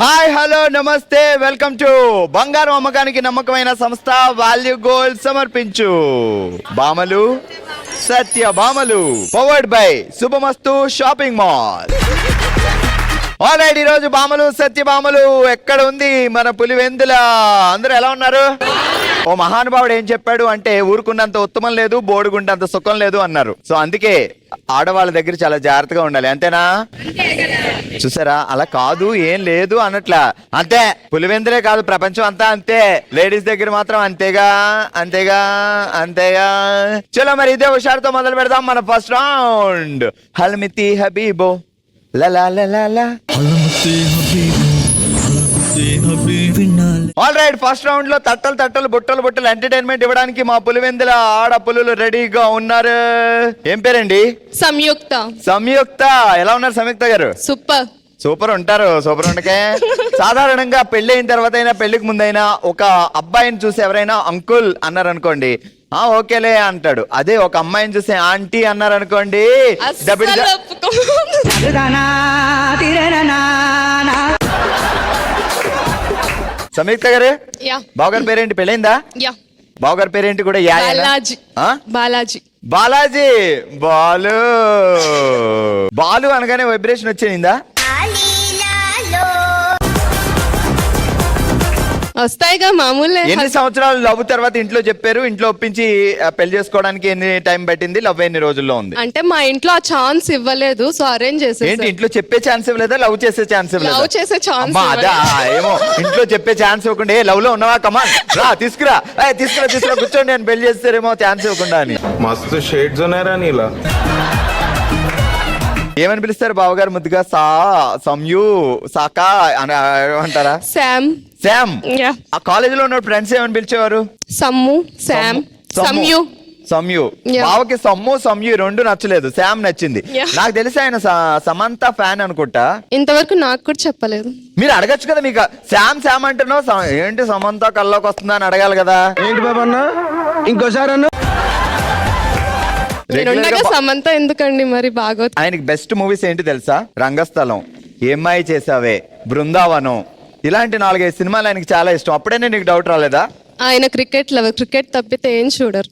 Hi hello నమస్తే welcome to బంగారం అమ్మకానికి నమ్మకమైన సంస్థ వాల్యూ గోల్డ్ సమర్పించు భామలు సత్య భామలు powered by Subhamastu shopping mall. Alright, ఈ రోజు భామలు సత్య భామలు ఎక్కడ ఉంది మన పులివెందుల. అందరూ ఎలా ఉన్నారు? ఓ మహానుభావుడు ఏం చెప్పాడు అంటే ఊరుకున్నంత ఉత్తమం లేదు, బోడుగుండంత సుఖం లేదు అన్నారు. సో అందుకే ఆడవాళ్ళ దగ్గర చాలా జాగ్రత్తగా ఉండాలి, అంతేనా? చూసారా, అలా కాదు ఏం లేదు అన్నట్లా. అంతే, పులివెందులే కాదు ప్రపంచం అంతా అంతే. లేడీస్ దగ్గర మాత్రం అంతేగా అంతేగా అంతేగా. చలో మరి ఇదే హుషారుతో మొదలు పెడదాం మన ఫస్ట్ రౌండ్. హల్మితి హబీబో లలా లలా. ఆల్ రైట్, ఫస్ట్ రౌండ్ లో తట్టలు తట్టలు బుట్టలు బుట్టలు ఎంటర్టైన్మెంట్ ఇవ్వడానికి మా పులివెందుల ఆడ పులులు రెడీగా ఉన్నారు. ఏం పేరండి? సంయుక్త. సంయుక్త, ఎలా ఉన్నారు సంయుక్త గారు? సూపర్. సూపర్ ఉంటారు. సూపర్ ఉండకే. సాధారణంగా పెళ్లి అయిన తర్వాత అయినా పెళ్లికి ముందైనా ఒక అబ్బాయిని చూసి ఎవరైనా అంకుల్ అన్నారు అనుకోండి, ఆ ఓకేలే అంటాడు. అదే ఒక అమ్మాయిని చూసి ఆంటీ అన్నారు అనుకోండి, సంయుక్త గారు బావగారి పేరేంటి? పెళ్ళైందా? బావగారి పేరేంటి కూడా? బాలాజీ. బాలాజీ. బాలాజీ. బాలు. బాలు అనగానే వైబ్రేషన్ వచ్చేయిందా? వస్తాయిగా మామూలే. ఎన్ని సంవత్సరాలు లవ్ తర్వాత ఇంట్లో చెప్పారు? ఇంట్లో ఒప్పించి పెళ్లి చేసుకోవడానికి ఎన్ని టైం పట్టింది? లవ్ ఎన్ని రోజుల్లో ఉంది? అంటే మా ఇంట్లో ఆ ఛాన్స్ ఇవ్వలేదు, సో అరేంజ్ చేసేసారు. ఏంటి, ఇంట్లో చెప్పే ఛాన్స్ ఇవ్వలేదా? లవ్ చేసే ఛాన్స్ ఇవ్వలేదా? లవ్ చేసే ఛాన్స్. అదా ఏమో, ఇంట్లో చెప్పే ఛాన్స్ ఇవ్వకుండా ఏ లవ్ లో ఉన్నావా, కమాన్ రా తీసుకురా తీసుకురా కూర్చోండి నేను పెళ్లి చేస్తారేమో ఛాన్స్ ఇవ్వకుండా అని. మస్తు షేడ్స్ ఉన్నారా నీలా? ఏమని పిలుస్తారు బావగారు ముద్దుగా? సంయు, సాకా అని అంటారా? శామ్. శామ్. ఆ కాలేజీలో ఉన్న ఫ్రెండ్స్ ఏమని పిలిచేవారు? సమ్ము, శామ్, సంయు. సంయు. బావకి సమ్ము సంయు రెండు నచ్చలేదు, శామ్ నచ్చింది. నాకు తెలిసి ఆయన సమంత ఫ్యాన్ అనుకుంటా. ఇంతవరకు నాకు కూడా చెప్పలేదు. మీరు అడగచ్చు కదా, మీకు శామ్ శామ్ అంటున్నావు, ఏంటి సమంత కల్లోకి వస్తుందా అని అడగాలి కదా. ఏంటి బాబా అన్న, ఇంకోసారి అన్న. సమంత ఎందుకండి మరి? బాగా ఆయనకి బెస్ట్ మూవీస్ ఏంటి తెలుసా? రంగస్థలం, ఏమ్మాయి చేసావే, బృందావనం, ఇలాంటి 4-5 సినిమాలు ఆయనకి చాలా ఇష్టం. అప్పుడేనే నీకు డౌట్ రాలేదా? ఆయన క్రికెట్ లవర్, క్రికెట్ తప్పితే ఏం చూడరు.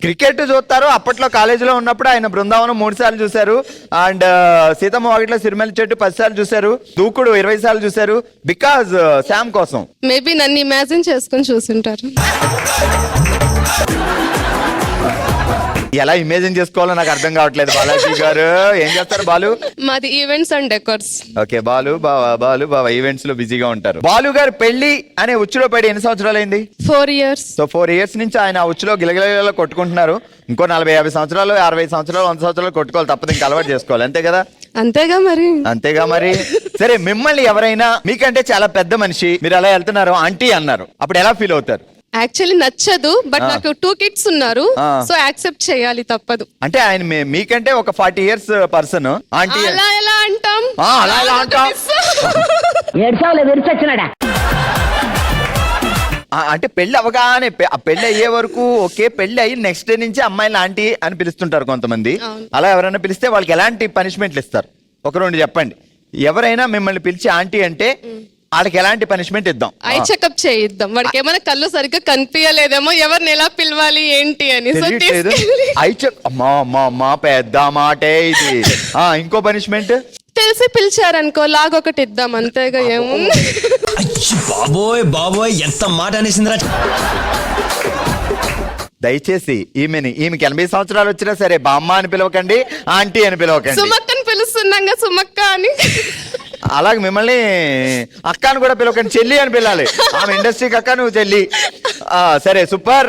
క్రికెట్ చూస్తారు. అప్పట్లో కాలేజీలో ఉన్నప్పుడు ఆయన బృందావనం 3 సార్లు చూశారు, అండ్ సీతమ్మ వాకిట్లో సిరిమల్లి చెట్టు 10 సార్లు చూశారు, దూకుడు 20 సార్లు చూశారు. బికాజ్ శామ్ కోసం. మేబీ నన్ను ఇమాజిన్ చేసుకుని చూసింటారు. ఎలా ఇమేజిన్ చేసుకోవాలో నాకు అర్థం కావట్లేదు. బాలాజీ గారు ఏం చేస్తారు? బాలు మాది events and decors. Okay, Balu బావ ఈవెంట్స్ లో బిజీగా ఉంటారు. బాలు గారు పెళ్లి అనే ఉచ్చులో పడి ఎన్ని సంవత్సరాలు అయింది? 4 years. సో 4 years నుంచి ఆయన ఉచ్చులో గిలగిల కొట్టుకుంటున్నారు. ఇంకో 40-50 సంవత్సరాలు, 60 సంవత్సరాలు, 100 సంవత్సరాలు కొట్టుకోవాలి, తప్పదు, ఇంకా అలవాటు చేసుకోవాలి, అంతే కదా? అంతేగా మరి. సరే, మిమ్మల్ని ఎవరైనా మీకంటే చాలా పెద్ద మనిషి, మీరు అలా వెళ్తున్నారు, ఆంటీ అన్నారు, అప్పుడు ఎలా ఫీల్ అవుతారు? యాక్చువల్లీ నచ్చదు, బట్ నాకు 2 kids ఉన్నారు, సో యాక్సెప్ట్ చేయాలి, తప్పదు. అంటే ఆయన మీకంటే ఒక 40 years పర్సన్, ఆంటీ అలా ఎలా అంటాం? అంటే పెళ్లి అవగానే, పెళ్లి అయ్యే వరకు ఓకే, పెళ్లి అయ్యి నెక్స్ట్ డే నుంచి అమ్మాయిని ఆంటీ అని పిలుస్తుంటారు కొంతమంది. అలా ఎవరైనా పిలిస్తే వాళ్ళకి ఎలాంటి పనిష్మెంట్లు ఇస్తారు? ఒక 2 చెప్పండి. ఎవరైనా మిమ్మల్ని పిలిచి ఆంటీ అంటే వాళ్ళకి ఎలాంటి పనిష్మెంట్ ఇద్దాం? ఐ చెకప్ చేయిద్దాం. వాడికి ఏమైనా కళ్ళు సరిగ్గా కనిపించలేదేమో, ఎవరిని ఎలా పిలవాలి ఏంటి అని. అమ్మా పెద్ద మాటే ఇది. ఇంకో పనిష్మెంట్ తెలిసి పిలిచారనుకో, లాగొకటి ఇద్దాం, అంతేగా. ఏముంది? బాబోయ్ ఎంత మాట అనేసిందిరా. దయచేసి ఈమెకి 80 సంవత్సరాలు వచ్చినా సరే బామ్మ అని పిలవకండి, ఆంటీ అని పిలవకండి. సుమక్కని పిలుస్తున్నాగా, సుమక్క అని. అలాగే మిమ్మల్ని అక్క అని కూడా పిలవకండి, చెల్లి అని పిలాలి. ఆమె ఇండస్ట్రీకి అక్క, నువ్వు చెల్లి. సరే, సూపర్.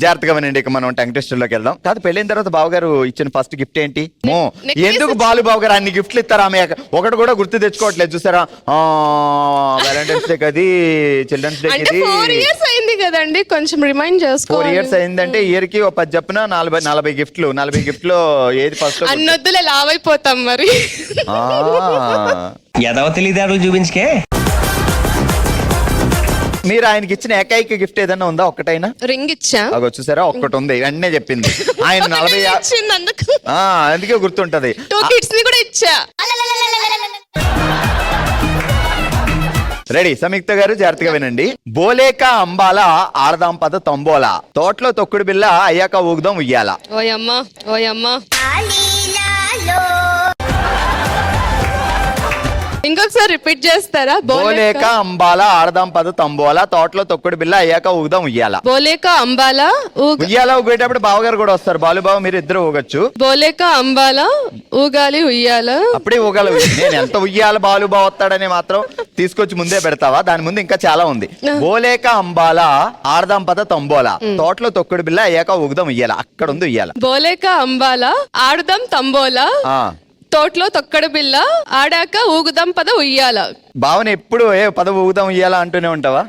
జాగ్రత్తగా వినండి. ఇక మనం టంగ్ టెస్టర్ లోకి వెళ్దాం. కాదు, పెళ్ళైన తర్వాత బావగారు ఇచ్చిన ఫస్ట్ గిఫ్ట్ ఏంటి? ఎందుకు బావగారు అన్ని గిఫ్ట్లు ఇస్తారు? ఆమె ఒకటి కూడా గుర్తు తెచ్చుకోవట్లేదు, చూసారా? వ్యాలంటైన్స్ డే కది, చిల్డ్రన్స్ డే కది. 4 years అయింది కదండి, కొంచెం రిమైండ్ చేసుకో. 4 years అయిందంటే ఇయర్ కి 10 చెప్పున 40 గిఫ్ట్లు. 40 గిఫ్ట్లో ఏది ఫస్ట్? అన్నొద్దులే, లావైపోతాం మరి. ఎదవ తెలియదారులు చూపించుకే. మీరు ఆయనకి ఇచ్చిన ఏకైక గిఫ్ట్ ఏదైనా ఉందా? ఒక్కటైనా? రింగ్ ఇచ్చా. అగో చూసారా, ఒక్కటి ఉంది, వెంటనే చెప్పింది. ఆయన 40 ఇచ్చింది అందుకు. అందుకే గుర్తుంటది. 2 కిడ్స్ ని కూడా ఇచ్చా. రెడీ? సంయుక్త గారు జాగ్రత్తగా వినండి. బోలేక అంబాల ఆడదాం పద తంబోలా, తోటలో తొక్కుడు బిల్ల అయ్యాక ఊగుదాం ఉయ్యాల. ఓయమ్మా ఓయమ్మా. ఇంకొకసారి రిపీట్ చేస్తారా? బోలేక అంబాల ఆడదాం పద తంబోలా, తోటలో తొక్కుడు బిల్ల అయ్యాక ఊగుదాం ఉయ్యాల. బోలేక అంబాలా ఉయ్యాల ఊగేటప్పుడు బావగారు కూడా వస్తారు. బాలుబావ మీరు ఇద్దరు ఊగొచ్చు. బోలేక అంబాలా ఊగాలి ఉయ్యాల. అప్పుడే ఊగాల. నేను ఎంత ఉయ్యాల బాలుబావ వస్తాడని మాత్రం తీసుకొచ్చి ముందే పెడతావా? దాని ముందు ఇంకా చాలా ఉంది. బోలేక అంబాల ఆడదాం పద తంబోలా, తోటలో తొక్కుడు బిల్ల అయ్యాక ఊగుదాం ఉయ్యాల. అక్కడ ఉంది ఉయ్యాల. బోలేక అంబాలా ఆడదాం తంబోలా, తోటలో తొక్కడు బిల్ల ఆడాక ఊగుదాం పద ఉయ్యాల. భావన ఎప్పుడు పద ఊగుదాం ఉయ్యాల అంటూనే ఉంటావా?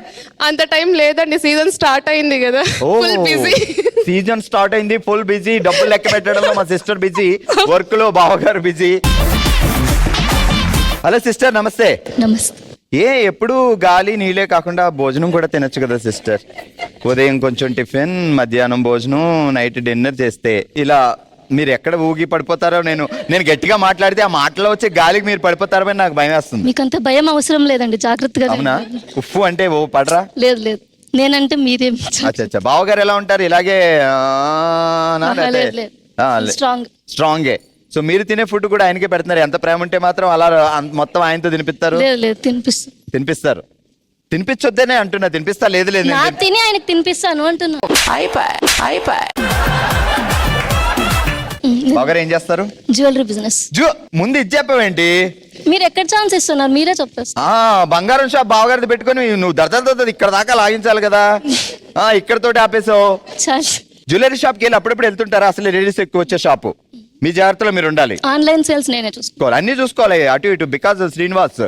అంత టైం లేదండి, సీజన్ స్టార్ట్ అయింది కదా. Full busy. సీజన్ స్టార్ట్ అయింది, ఫుల్ బిజీ. డబ్బులు లెక్క పెట్టడంలో మా సిస్టర్ బిజీ, వర్క్ లో బావగారు బిజీ. హలో సిస్టర్, నమస్తే. నమస్తే. ఎప్పుడు గాలి నీళ్ళే కాకుండా భోజనం కూడా తినొచ్చు కదా సిస్టర్? ఉదయం కొంచెం టిఫిన్, మధ్యాహ్నం భోజనం, నైట్ డిన్నర్ చేస్తే ఇలా మీరు ఎక్కడ ఊగి పడిపోతారో, నేను గట్టిగా మాట్లాడితే ఆ మాటలో వచ్చే గాలికి మీరు పడిపోతారని నాకు భయం వేస్తుంది. మీకంత భయం అవసరం లేదండి, జాగ్రత్తగా అవునా? ఉఫ్ఫు అంటే ఓ పడరా? లేదు లేదు, నేనంటే మీరేం. అచ్చా, బావగారు ఎలా ఉంటారు? ఇలాగే స్ట్రాంగే. సో మీరు తినే ఫుడ్ కూడా ఆయనకే పెడుతున్నారు. ఎంత ప్రేమ ఉంటే మాత్రం అలా మొత్తం ఆయనతో తినిపిస్తారు? లేదు, తినిపిస్తారు. తినిపించొద్దనే అంటున్నా, తినిపిస్తా. లేదు తిని ఆయనకు తినిపిస్తాను అంటున్నా. బావగారు ఏం చేస్తారు? Jewellery business. ముందు ఇది చెప్పవేంటి? మీరు ఎక్కడ ఛాన్స్ ఇస్తున్నారు? మీరే చెప్పారు. బంగారం షాప్ బావగారిది పెట్టుకొని నువ్వు దర్జాలతో ఇక్కడ దాకా లాగించాలి కదా. ఇక్కడతోటి ఆపేసావు. జ్యువెలరీ షాప్ కి వెళ్ళి అప్పుడప్పుడు వెళ్తుంటారా? అసలు లేడీస్ ఎక్కువ వచ్చే షాపు. మీ జాగ్రత్తలో మీరు ఉండాలి. ఆన్లైన్ సేల్స్ నేనే చూసుకోవాలి, అన్ని చూసుకోవాలి అటు ఇటు. బికాస్ శ్రీనివాస్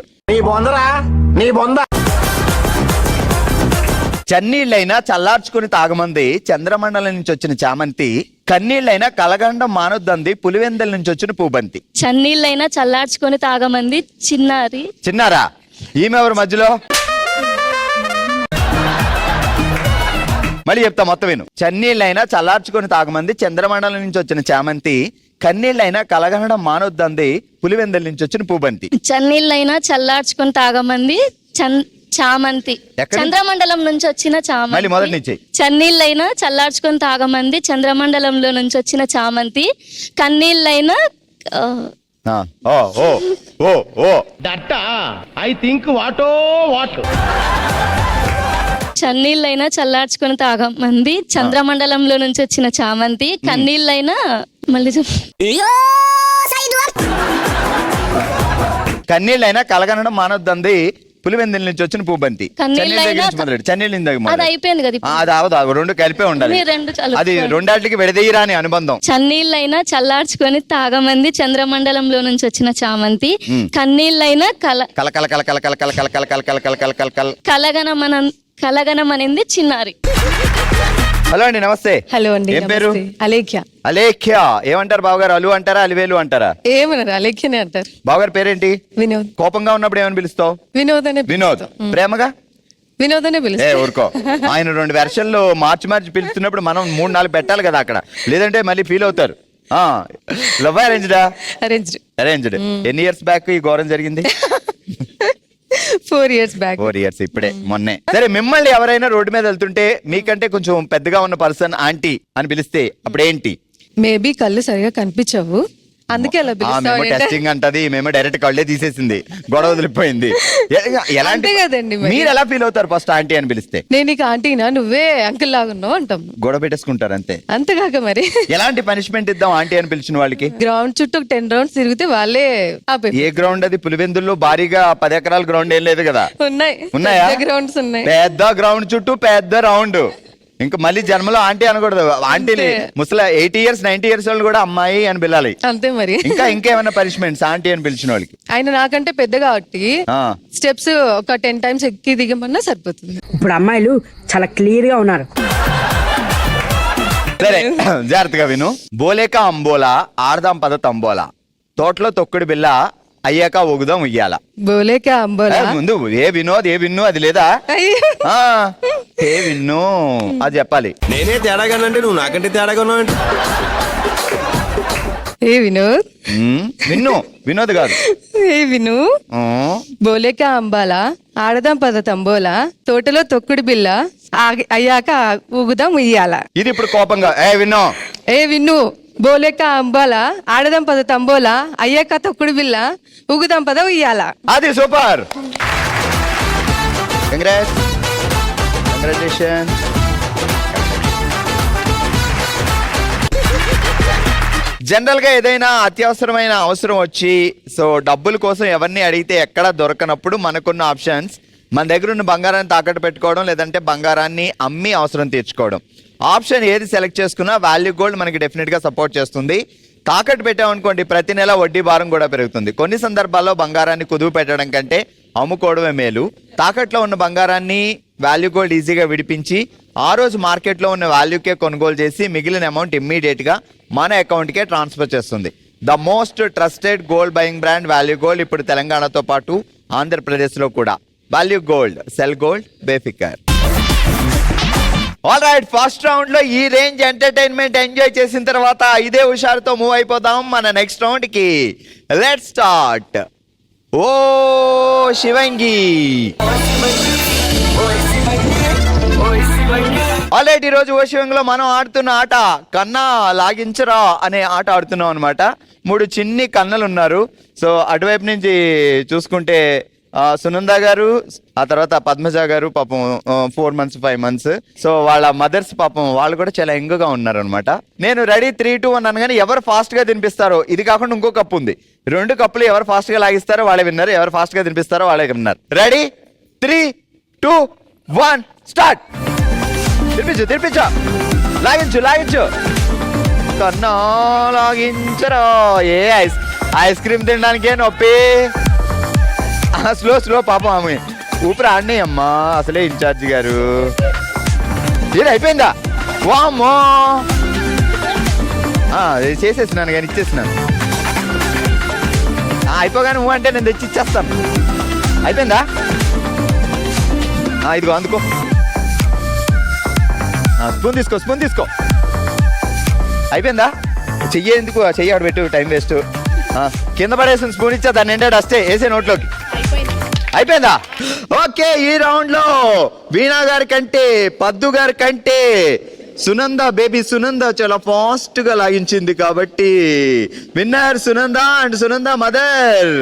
చన్నీళ్ళైనా చల్లార్చుకుని తాగమంది చంద్రమండలం నుంచి వచ్చిన చామంతి, కన్నీళ్ళైనా కలగండం మానొద్దంది పులివెందల నుంచి వచ్చిన పూబంతి. చన్నీళ్ళైనా చల్లార్చుకొని తాగమంది చిన్నారా. ఈమె ఎవరు మధ్యలో? మళ్ళీ చెప్తా, మొత్తం విను. చన్నీళ్ళైనా చల్లార్చుకొని తాగమంది చంద్రమండలం నుంచి వచ్చిన చామంతి, కన్నీళ్ళైనా కలగనడం మానొద్దంది పులివెందల నుంచి వచ్చిన పూబంతి. చన్నీళ్ళైనా చల్లార్చుకొని తాగమంది చామంతి, చంద్రమండలం నుంచి వచ్చిన చామంతి. మొదటి నుంచి. చన్నీళ్ళైనా చల్లార్చుకొని తాగమంది చంద్రమండలంలో నుంచి వచ్చిన చామంతి, కన్నీళ్ళైనా చన్నీళ్ళైనా చల్లార్చుకొని తాగమంది చంద్రమండలంలో నుంచి వచ్చిన చామంతి, కన్నీళ్ళైనా మళ్ళీ కన్నీళ్ళైనా కలగనడం మానొద్దంది పులివెందుల నుంచి వచ్చిన పూబంతి. అయిపోయింది కదా. అది రెండు కలిపే ఉండాలి. అది రెండాటికి విడదీయరా అని అనుబంధం. చన్నీళ్ళైనా చల్లార్చుకొని తాగమంది చంద్రమండలంలో నుంచి వచ్చిన చామంతి, కన్నీళ్ళైనా కలగనమనింది చిన్నారి. హలో అండి, నమస్తే. హలో అండి. ఏం పేరు? అలేఖ్య. అలేఖ్య. ఏమంటారు బావగారు? అలు అంటారా, అలివేలు అంటారా? ఏమన్నారు? అలేఖ్యనే అంటారు. బావగారు పేరేంటి? వినోద్. కోపంగా ఉన్నప్పుడు ఏమని పిలుస్తావు? వినోద్ అనే. వినోద్. ప్రేమగా వినోద్ అనే పిలుస్తావు. ఊరుకో. ఆయన 2 వెర్షన్లు మార్చి పిలుస్తున్నప్పుడు మనం 3-4 పెట్టాలి కదా అక్కడ, లేదంటే మళ్ళీ ఫీల్ అవుతారు. లవ్ అరేంజ్డా? అరేంజ్డ్. ఎన్ని ఇయర్స్ బ్యాక్ ఈ ఘోరం జరిగింది? 4 years బ్యాక్. 4 years ఇప్పుడే, మొన్నే. సరే, మిమ్మల్ని ఎవరైనా రోడ్డు మీద వెళ్తుంటే మీకంటే కొంచెం పెద్దగా ఉన్న పర్సన్ ఆంటీ అని పిలిస్తే అప్పుడు ఏంటి? మేబీ కళ్ళు సరిగా కనిపించవు, అందుకే అలా పిలుస్తావు. టెస్టింగ్ అంటది, మేము డైరెక్ట్ కళ్ళే తీసేసింది, గొడవ వదిలిపోయింది. ఎలాంటి కదండి. మీరు ఎలా ఫీల్ అవుతారు ఫస్ట్ ఆంటీ అని పిలిస్తే? నేను నీకు ఆంటీనా, నువ్వే అంకుల్ లాగున్నావు అంటాం. గొడవ పెట్టేసుకుంటారు అంతే. అంతేకాక మరి ఎలాంటి పనిష్మెంట్ ఇద్దాం ఆంటీ అని పిలిచిన వాళ్ళకి? గ్రౌండ్ చుట్టూ 10 rounds తిరిగితే వాళ్ళే ఆపే. ఏ గ్రౌండ్ అది? పులివెందుల్లో భారీగా 10 ఎకరాల గ్రౌండ్ ఏం లేదు కదా? ఉన్నాయా? గ్రౌండ్స్ ఉన్నాయి. పెద్ద గ్రౌండ్ చుట్టూ పెద్ద రౌండ్. ఇంకా మళ్ళీ జన్మలో ఆంటీ అనకూడదు. ఆంటీని ముసలా 80 years 90 years వాళ్ళు కూడా అమ్మాయి అని పిలాలి. అంతే మరి. ఇంకేమైనా పనిష్మెంట్స్ ఆంటీ అని పిలిచిన వాళ్ళకి? ఆయన నాకంటే పెద్ద కాబట్టి స్టెప్స్ ఒక 10 times ఎక్కి దిగమన్నా సరిపోతుంది. ఇప్పుడు అమ్మాయిలు చాలా క్లియర్ గా ఉన్నారు. సరే, జాగ్రత్తగా విను. బోలేక అంబోలా ఆడదాం పద తంబోలా, తోటలో తొక్కుడు బిల్ల అయ్యాక ఊగుదాం ఉయ్యాల. బోలేక అంబోలా ముందు ఏ విన్ను అది లేదా? అయ్యో. ఆ ఏ విన్ను అది చెప్పాలి. నేనే తేడాగానంటే నువ్వు నాకంటే తేడాగా ఉన్నావు. ఏ వినోద్ వినోద్ కాదు. ఏ విను ఆ, బోలేక అంబాలా ఆడదాం పద తంబోలా తోటలో తొక్కుడు బిల్ల అయ్యాక ఊగుదాం ఉయ్యాల. ఇది ఇప్పుడు కోపంగా విన్ను. ఏ విన్ను బోలేక అంబాలా ఆడదాం పద తంబోలా అయ్యాక తొక్కుడు బిల్ల ఊగుదాం పద ఉయ్యాల. అది సూపర్. కంగ్రాచులేషన్. జనరల్ గా ఏదైనా అత్యవసరమైన అవసరం వచ్చి సో డబ్బుల కోసం ఎవరిని అడిగితే ఎక్కడ దొరకనప్పుడు మనకున్న ఆప్షన్స్ మన దగ్గర ఉన్న బంగారాన్ని తాకట్టు పెట్టుకోవడం, లేదంటే బంగారాన్ని అమ్మి అవసరం తీర్చుకోవడం. ఆప్షన్ ఏది సెలెక్ట్ చేసుకున్నా వాల్యూ గోల్డ్ మనకి డెఫినెట్ గా సపోర్ట్ చేస్తుంది. తాకట్టు పెట్టామనుకోండి ప్రతి నెల వడ్డీ భారం కూడా పెరుగుతుంది. కొన్ని సందర్భాల్లో బంగారాన్ని కుదువు పెట్టడం కంటే అమ్ముకోవడమే మేలు. తాకట్లో ఉన్న బంగారాన్ని వాల్యూ గోల్డ్ ఈజీగా విడిపించి ఆ రోజు మార్కెట్లో ఉన్న వాల్యూకే కొనుగోలు చేసి మిగిలిన అమౌంట్ ఇమ్మీడియట్ గా మన అకౌంట్కే ట్రాన్స్ఫర్ చేస్తుంది. The most trusted gold buying brand Value Gold ఇప్పుడు తెలంగాణతో పాటు ఆంధ్రప్రదేశ్లో కూడా. వాల్యూ గోల్డ్, సెల్ గోల్డ్, బేఫికర్. ఆల్ రైట్, ఫస్ట్ రౌండ్ లో ఈ రేంజ్ ఎంటర్టైన్మెంట్ ఎంజాయ్ చేసిన తర్వాత ఇదే హుషారుతో మూవ్ అయిపోదాం మన నెక్స్ట్ రౌండ్ కి. Let's start. ఓ శివంగి. ఆల్రెడీ ఈరోజు ఓ శివంగిలో మనం ఆడుతున్న ఆట కన్నా లాగించరా అనే ఆట ఆడుతున్నాం అనమాట. 3 చిన్ని కన్నలు ఉన్నారు. సో అటువైపు నుంచి చూసుకుంటే సునంద గారు, ఆ తర్వాత పద్మజ గారు పాపం 4 months 5 months. సో వాళ్ళ మదర్స్ పాపం వాళ్ళు కూడా చాలా యంగ్గా ఉన్నారు అనమాట. నేను రెడీ 3, 2, 1 అనగానే ఎవరు ఫాస్ట్ గా తినిపిస్తారో, ఇది కాకుండా ఇంకో కప్పు ఉంది, 2 కప్పులు ఎవరు ఫాస్ట్ గా లాగిస్తారో వాళ్ళే విన్నారు, ఎవరు ఫాస్ట్ గా తినిపిస్తారో వాళ్ళే విన్నారు. Ready 3, 2, 1 start. తినిపించు లాగించు కన్నా లాగించరా. ఏ ఐస్ క్రీమ్ తినడానికే నొప్పి. స్లో పాపం ఆమె ఊపిరి ఆడినాయి అమ్మా. అసలే ఇన్ఛార్జి గారు. ఇది అయిపోయిందా? వామ్మో చేసేసినాను కానీ ఇచ్చేసినాను. అయిపోగానే నువ్వు అంటే నేను తెచ్చి ఇచ్చేస్తాను. అయిపోయిందా? ఇదిగో అందుకో. స్పూన్ తీసుకో. అయిపోయిందా? చెయ్యి ఎందుకు? చెయ్యి ఆడ పెట్టు, టైం వేస్ట్. కింద పడేసిన స్పూన్ ఇచ్చా, దాన్ని నిండా డస్టే వేసే నోట్లోకి. అయిపోయిందా? ఓకే, ఈ రౌండ్ లో వీణా గారి కంటే పద్దు గారి కంటే బేబీ సునంద చాలా ఫాస్ట్ గా లాగించింది కాబట్టి winner Sunanda and Sunanda mother.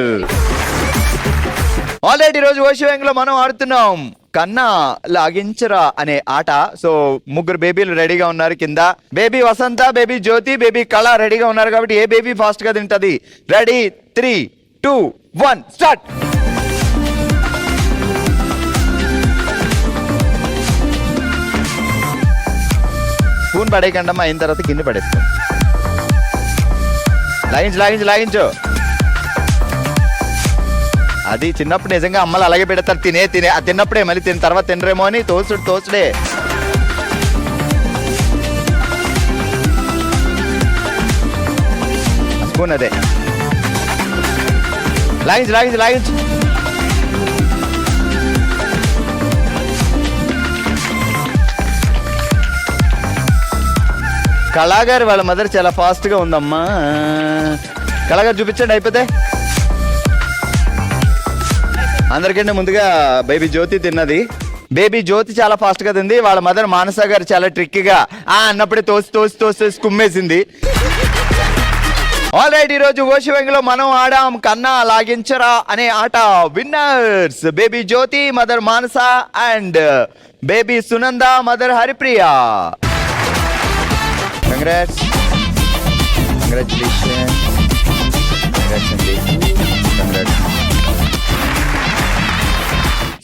Already ఈరోజు ఓషివంగిలో మనం ఆడుతున్నాం కన్నా లాగించరా అనే ఆట. సో 3 బేబీలు రెడీగా ఉన్నారు కింద. బేబీ వసంత, బేబీ జ్యోతి, బేబీ కళ రెడీగా ఉన్నారు కాబట్టి ఏ బేబీ ఫాస్ట్ గా తింటది? Ready 3, 2, 1 start. స్పూన్ పడేయకండమ్మా, అయిన తర్వాత కింద పడేస్తాం. లాగించు. అది చిన్నప్పుడు నిజంగా అమ్మలు అలాగే పెడతారు, తినే తిన్నప్పుడే, మళ్ళీ తిన్న తర్వాత తినరేమో అని తోచుడే. స్పూన్ అదే. లాగించు. కళాగారు వాళ్ళ మదర్ చాలా ఫాస్ట్ గా ఉందమ్మా. కళాగారు చూపించండి అయిపోతే. అందరికంటే ముందుగా బేబీ జ్యోతి తిన్నది. బేబీ జ్యోతి చాలా ఫాస్ట్ గా తింది. వాళ్ళ మదర్ మానస గారు చాలా ట్రిక్గా అన్నప్పుడే తోసి కుమ్మేసింది. ఆల్రైట్, ఈరోజు ఓషివంగిలో మనం ఆడాం కన్నా లాగించరా అనే ఆట. Winners baby Jyothi, mother Manasa and baby Sunanda, mother Haripriya. Congratulation.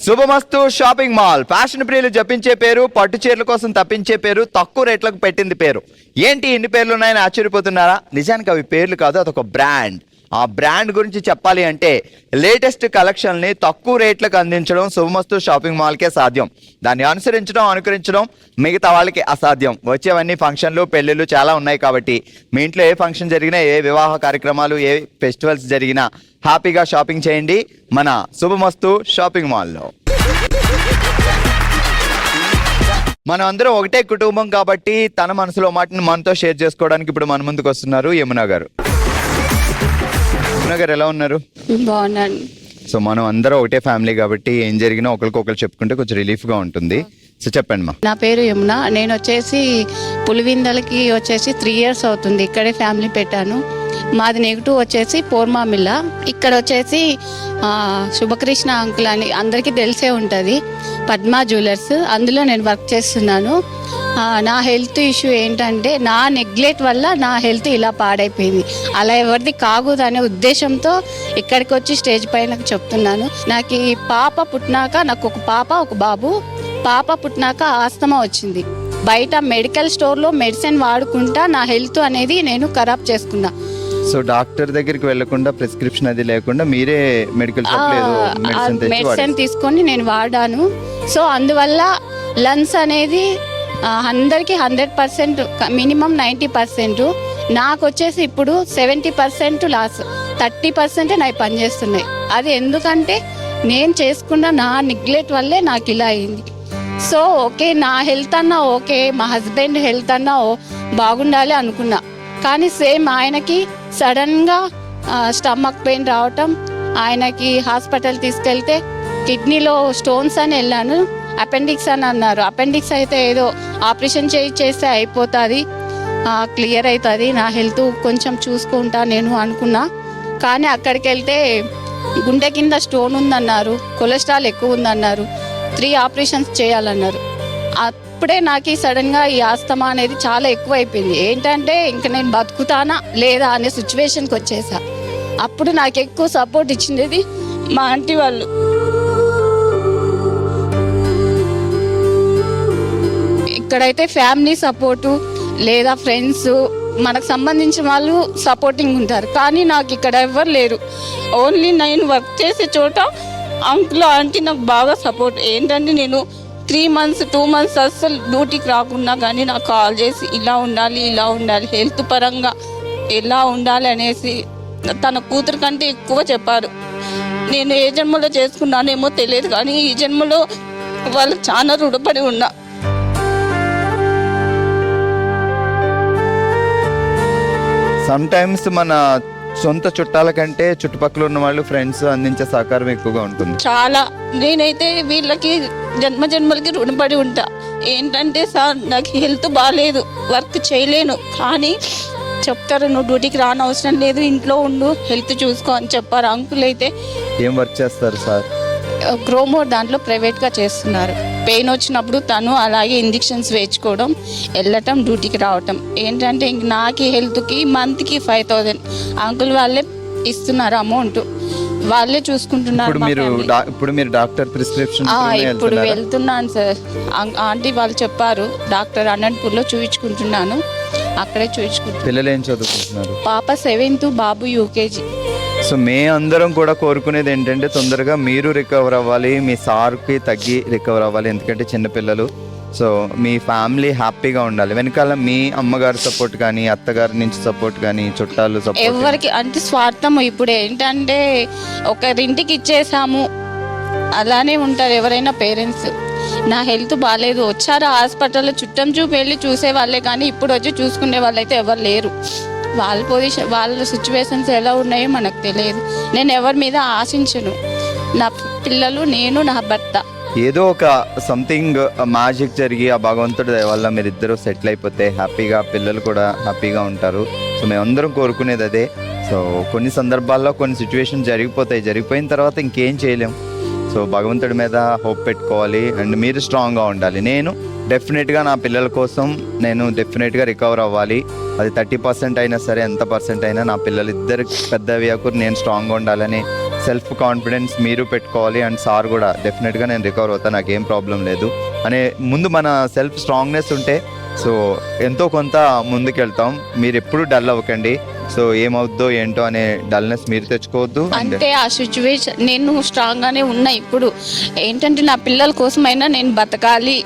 Shubhamastu shopping mall. Fashion ప్రియులు జపించే పేరు, పట్టు చీరల కోసం తప్పించే పేరు, తక్కువ రేట్లకు పెట్టింది పేరు. ఏంటి ఇన్ని పేర్లు ఉన్నాయని ఆశ్చర్యపోతున్నారా? నిజానికి అవి పేర్లు కాదు, అదొక బ్రాండ్. ఆ బ్రాండ్ గురించి చెప్పాలి అంటే లేటెస్ట్ కలెక్షన్ని తక్కువ రేట్లకు అందించడం శుభమస్తు షాపింగ్ మాల్కే సాధ్యం. దాన్ని అనుకరించడం మిగతా వాళ్ళకి అసాధ్యం. వచ్చేవన్నీ ఫంక్షన్లు, పెళ్ళిళ్ళు చాలా ఉన్నాయి కాబట్టి మీ ఇంట్లో ఏ ఫంక్షన్ జరిగినా, ఏ వివాహ కార్యక్రమాలు, ఏ ఫెస్టివల్స్ జరిగినా హ్యాపీగా షాపింగ్ చేయండి మన శుభమస్తు షాపింగ్ మాల్లో. మనం అందరం ఒకటే కుటుంబం కాబట్టి తన మనసులో మాటను మనతో షేర్ చేసుకోవడానికి ఇప్పుడు మన ముందుకు వస్తున్నారు యమున గారు. యమున గారు ఎలా ఉన్నారు? బాగున్నాను. సో మనం అందరం ఒకటే ఫ్యామిలీ కాబట్టి ఏం జరిగినా ఒకరికొకరు చెప్పుకుంటే కొంచెం రిలీఫ్గా ఉంటుంది. సో చెప్పండి మా. నా పేరు యమున. నేను వచ్చేసి పులివిందలకి వచ్చేసి 3 years అవుతుంది. ఇక్కడే ఫ్యామిలీ పెట్టాను. మాది నెగిటివ్ వచ్చేసి పోర్మామిల్ల. ఇక్కడ వచ్చేసి శుభకృష్ణ అంకుల్ అని అందరికీ తెలిసే ఉంటుంది, పద్మా జ్యువెలర్స్, అందులో నేను వర్క్ చేస్తున్నాను. నా హెల్త్ ఇష్యూ ఏంటంటే నా నెగ్లెక్ట్ వల్ల నా హెల్త్ ఇలా పాడైపోయింది. అలా ఎవరిది కాకూడదు అనే ఉద్దేశంతో ఇక్కడికి వచ్చి స్టేజ్ పైన చెప్తున్నాను. నాకు ఈ పాప పుట్టినాక, నాకు ఒక పాప ఒక బాబు. పాప పుట్టినాక ఆస్తమా వచ్చింది. బయట మెడికల్ స్టోర్లో మెడిసిన్ వాడుకుంటా నా హెల్త్ అనేది నేను ఖరాబ్ చేసుకున్నా. సో డాక్టర్ దగ్గరికి వెళ్లకుండా ప్రిస్క్రిప్షన్ అది లేకుండా మీరే మెడికల్ మెడిసిన్ తీసుకొని నేను వాడాను. సో అందువల్ల లంగ్స్ అనేది అందరికి 100%, మినిమం 90%. నాకు వచ్చేసి ఇప్పుడు 70% లాస్, 30% నాకు పనిచేస్తున్నాయి. అది ఎందుకంటే నేను చేసుకున్న నా నెగ్లెక్ట్ వల్లే నాకు ఇలా అయింది. సో ఓకే, నా హెల్త్ అన్నా ఓకే, మా హస్బెండ్ హెల్త్ అన్నా బాగుండాలి అనుకున్నా. కానీ సేమ్ ఆయనకి సడన్గా స్టమక్ పెయిన్ రావటం, ఆయనకి హాస్పిటల్ తీసుకెళ్తే కిడ్నీలో స్టోన్స్ అని వెళ్ళాను. అపెండిక్స్ అని అన్నారు. అపెండిక్స్ అయితే ఏదో ఆపరేషన్ చేస్తే అయిపోతుంది, క్లియర్ అవుతుంది, నా హెల్త్ కొంచెం చూసుకుంటా నేను అనుకున్నా. కానీ అక్కడికి వెళ్తే గుండె కింద స్టోన్ ఉందన్నారు, కొలెస్ట్రాల్ ఎక్కువ ఉందన్నారు, 3 ఆపరేషన్స్ చేయాలన్నారు. అప్పుడే నాకు సడన్గా ఈ ఆస్తమా అనేది చాలా ఎక్కువ అయిపోయింది. ఏంటంటే ఇంక నేను బతుకుతానా లేదా అనే సిచ్యువేషన్కి వచ్చేసా. అప్పుడు నాకు ఎక్కువ సపోర్ట్ ఇచ్చింది మా ఆంటీ వాళ్ళు. ఇక్కడైతే ఫ్యామిలీ సపోర్టు లేదా ఫ్రెండ్స్, మనకు సంబంధించిన వాళ్ళు సపోర్టింగ్ ఉంటారు. కానీ నాకు ఇక్కడ ఎవరు లేరు. ఓన్లీ నేను వర్క్ చేసే చోట అంకుల్ ఆంటీ నాకు బాగా సపోర్ట్. ఏంటంటే నేను 3 months 2 months అస్సలు డ్యూటీకి రాకున్నా కానీ నాకు కాల్ చేసి ఇలా ఉండాలి, ఇలా ఉండాలి, హెల్త్ పరంగా ఎలా ఉండాలి అనేసి తన కూతురు కంటే ఎక్కువ చెప్పారు. నేను ఏ జన్మలో చేసుకున్నానేమో తెలియదు కానీ ఈ జన్మలో వాళ్ళకి చాలా రుణపడి ఉన్నా. సమ్ టైమ్స్ మన సొంత చుట్టాల కంటే చుట్టుపక్కల ఉన్న వాళ్ళు, ఫ్రెండ్స్ అందించే సహకారం ఎక్కువగా ఉంటుంది. చాలా, నేనైతే వీళ్ళకి జన్మలకి రుణపడి ఉంటా. ఏంటంటే సార్ నాకు హెల్త్ బాగాలేదు, వర్క్ చేయలేను, కానీ చెప్తారు నువ్వు డ్యూటీకి రాని అవసరం లేదు, ఇంట్లో ఉండు, హెల్త్ చూసుకో అని చెప్పారు. అంకుల్ అయితే ఏం వర్క్ చేస్తారు సార్? గ్రోమోర్ దాంట్లో ప్రైవేట్గా చేస్తున్నారు. పెయిన్ వచ్చినప్పుడు తను అలాగే ఇంజెక్షన్స్ వేయించుకోవడం, వెళ్ళటం, డ్యూటీకి రావటం. ఏంటంటే ఇంక నాకు హెల్త్కి మంత్కి 5,000 అంకుల్ వాళ్ళే ఇస్తున్నారు అమౌంట్, వాళ్ళే చూసుకుంటున్నారు. ఇప్పుడు మీరు డాక్టర్ ప్రిస్క్రిప్షన్ ఇప్పుడు వెళ్తున్నాను సార్. ఆంటీ వాళ్ళు చెప్పారు డాక్టర్ అనంతపూర్లో చూపించుకుంటున్నాను, అక్కడే చూపించుకుంటున్నాను. పిల్లలు ఏం చదువుకుంటున్నారు? పాప 7th, బాబు UKG. సో మే అందరం కూడా కోరుకునేది ఏంటంటే తొందరగా మీరు రికవర్ అవ్వాలి, మీ సార్కి తగ్గి రికవర్ అవ్వాలి. ఎందుకంటే చిన్నపిల్లలు. సో మీ ఫ్యామిలీ హ్యాపీగా ఉండాలి. వెనకాల మీ అమ్మగారు సపోర్ట్ కానీ, అత్తగారి నుంచి సపోర్ట్ కానీ, చుట్టాలు సపోర్ట్, ఎవరికి అంటే స్వార్థం. ఇప్పుడు ఏంటంటే ఒకరింటికి ఇచ్చేసాము అలానే ఉంటారు ఎవరైనా పేరెంట్స్. నా హెల్త్ బాగాలేదు, వచ్చారు హాస్పిటల్లో చుట్టం చూపు వెళ్ళి చూసే వాళ్ళే కానీ ఇప్పుడు వచ్చి చూసుకునే వాళ్ళైతే ఎవరు లేరు. వాళ్ళ పొజిషన్, వాళ్ళ సిచ్యువేషన్స్ ఎలా ఉన్నాయో మనకు తెలియదు. నేను ఎవరి మీద ఆశించను. నా పిల్లలు, నేను, నా భర్త. ఏదో ఒక సంథింగ్ మ్యాజిక్ జరిగి ఆ భగవంతుడి దయ వల్ల మీరిద్దరూ సెటిల్ అయిపోతే హ్యాపీగా, పిల్లలు కూడా హ్యాపీగా ఉంటారు. సో మేమందరం కోరుకునేది అదే. సో కొన్ని సందర్భాల్లో కొన్ని సిచ్యువేషన్ జరిగిపోతాయి, జరిగిపోయిన తర్వాత ఇంకేం చేయలేం. సో భగవంతుడి మీద హోప్ పెట్టుకోవాలి అండ్ మీరు స్ట్రాంగ్గా ఉండాలి. నేను డెఫినెట్గా నా పిల్లల కోసం నేను డెఫినెట్గా రికవర్ అవ్వాలి. అది 30% అయినా సరే, ఎంత పర్సెంట్ అయినా నా పిల్లలు ఇద్దరు పెద్ద అయ్యాక నేను స్ట్రాంగ్గా ఉండాలని సెల్ఫ్ కాన్ఫిడెన్స్ మీరు పెట్టుకోవాలి. అండ్ సార్ కూడా డెఫినెట్గా నేను రికవర్ అవుతాను, నాకేం ప్రాబ్లం లేదు అనే ముందు మన సెల్ఫ్ స్ట్రాంగ్నెస్ ఉంటే సో ఎంతో కొంత ముందుకెళ్తాం. మీరు ఎప్పుడు డల్ అవ్వకండి. సో ఏమవుద్దో ఏంటో అనే డల్నెస్ మీరు తెచ్చుకోవద్దు. అంటే ఆ సిచ్యువేషన్ నేను స్ట్రాంగ్ గానే ఉన్నా. ఇప్పుడు ఏంటంటే నా పిల్లల కోసమైనా నేను బతకాలి,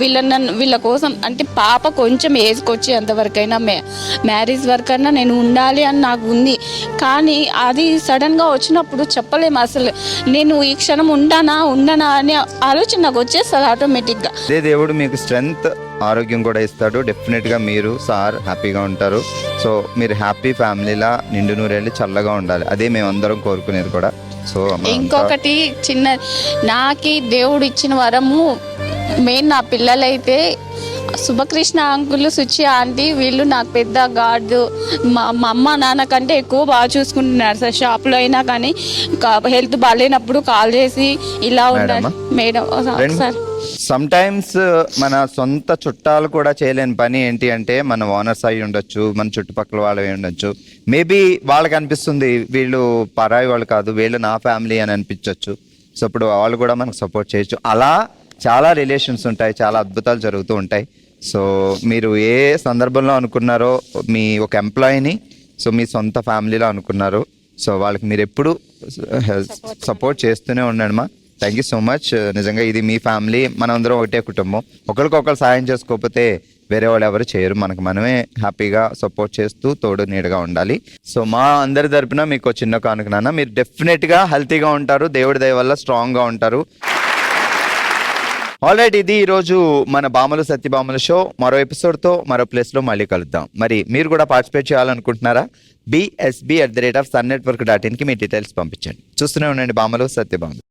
వీళ్ళ కోసం అంటే పాప కొంచెం ఏజ్కి వచ్చి అంతవరకైనా మ్యారేజ్ వరకైనా నేను ఉండాలి అని నాకు ఉంది. కానీ అది సడన్గా వచ్చినప్పుడు చెప్పలేము అసలు. నేను ఈ క్షణం ఉండనా అనే ఆలోచన నాకు వచ్చేస్తుంది ఆటోమేటిక్గా. అదే దేవుడు మీకు స్ట్రెంగ్త్, ఆరోగ్యం కూడా ఇస్తాడు. డెఫినెట్గా మీరు సార్ హ్యాపీగా ఉంటారు. సో మీరు హ్యాపీ ఫ్యామిలీలా నిండు నూరేళ్ళు చల్లగా ఉండాలి. అదే మేమందరం కోరుకునేది కూడా. సో ఇంకొకటి చిన్న నాకి దేవుడు ఇచ్చిన వరము మెయిన్ నా పిల్లలైతే శుభకృష్ణ అంకుల్, సుచి ఆంటీ వీళ్ళు నాకు పెద్ద గాడ్. మా అమ్మ నాన్న కంటే ఎక్కువ బాగా చూసుకుంటున్నారు సార్. షాప్లో అయినా కానీ హెల్త్ బాగాలేనప్పుడు కాల్ చేసి ఇలా ఉన్నారు మేడం సార్. సమ్ టైమ్స్ మన సొంత చుట్టాలు కూడా చేయలేని పని ఏంటి అంటే మన ఓనర్స్ అయి ఉండొచ్చు, మన చుట్టుపక్కల వాళ్ళు అయి ఉండొచ్చు. మేబీ వాళ్ళకి అనిపిస్తుంది వీళ్ళు పరాయి వాళ్ళు కాదు, వీళ్ళు నా ఫ్యామిలీ అని అనిపించవచ్చు. సో ఇప్పుడు వాళ్ళు కూడా మనకు సపోర్ట్ చేయొచ్చు. అలా చాలా రిలేషన్స్ ఉంటాయి, చాలా అద్భుతాలు జరుగుతూ ఉంటాయి. సో మీరు ఏ సందర్భంలో అనుకున్నారో మీ ఒక ఎంప్లాయీని సో మీ సొంత ఫ్యామిలీలో అనుకున్నారు. సో వాళ్ళకి మీరు ఎప్పుడు సపోర్ట్ చేస్తూనే ఉండండి మా. Thank you so much. నిజంగా ఇది మీ ఫ్యామిలీ, మనందరం ఒకటే కుటుంబం. ఒకరికొకరు సాయం చేసుకోకపోతే వేరే వాళ్ళు ఎవరు చేయరు. మనకు మనమే హ్యాపీగా సపోర్ట్ చేస్తూ తోడు నీడగా ఉండాలి. సో మా అందరి తరపున మీకు చిన్న కానుక నాన్న. మీరు డెఫినెట్గా హెల్తీగా ఉంటారు, దేవుడి దయ వల్ల స్ట్రాంగ్గా ఉంటారు. ఆల్రైట్, ఇది ఈరోజు మన బామలు సత్యభామల షో. మరో ఎపిసోడ్తో మరో ప్లేస్లో మళ్ళీ కలుద్దాం. మరి మీరు కూడా పార్టిసిపేట్ చేయాలనుకుంటున్నారా? BSB@sunnetwork.in కి మీ డీటెయిల్స్ పంపించండి. చూస్తూనే ఉండండి బామలు సత్యభామలు.